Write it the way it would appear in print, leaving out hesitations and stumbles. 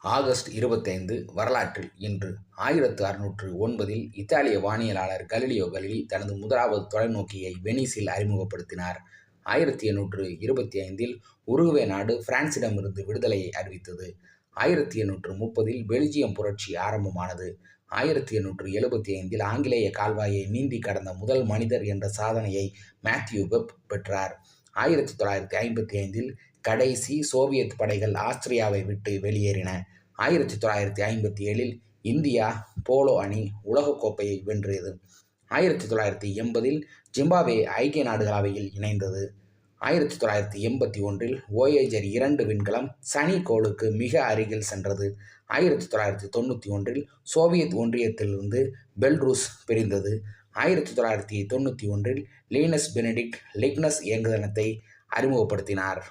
August 25 வரலாற்றில் இன்று 1609 இத்தாலிய வானியலாளர் கலிலியோ கலிலி தனது முதலாவது தொலைநோக்கியை வெனிஸில் அறிமுகப்படுத்தினார். 1825 உருகுவே நாடு பிரான்சிடமிருந்து விடுதலையை அறிவித்தது. 1830 பெல்ஜியம் புரட்சி ஆரம்பமானது. 1875 ஆங்கிலேய கால்வாயை நீந்தி கடந்த முதல் மனிதர் என்ற சாதனையை மேத்யூ வெப் பெற்றார். 1955 கடைசி சோவியத் படைகள் ஆஸ்திரியாவை விட்டு வெளியேறின. 1957 இந்தியா போலோ அணி உலகக்கோப்பையை வென்றது. 1980 ஜிம்பாப்வே ஐக்கிய நாடுகள் அவையில் இணைந்தது. 1981 வோயேஜர் 2 விண்கலம் சனி கோளுக்கு மிக அருகில் சென்றது. 1991 சோவியத் ஒன்றியத்திலிருந்து பெல்ருஸ் பிரிந்தது. 1991 லீனஸ் பெனடிக்ட் லிக்னஸ் ஏவுகணத்தை அறிமுகப்படுத்தினார்.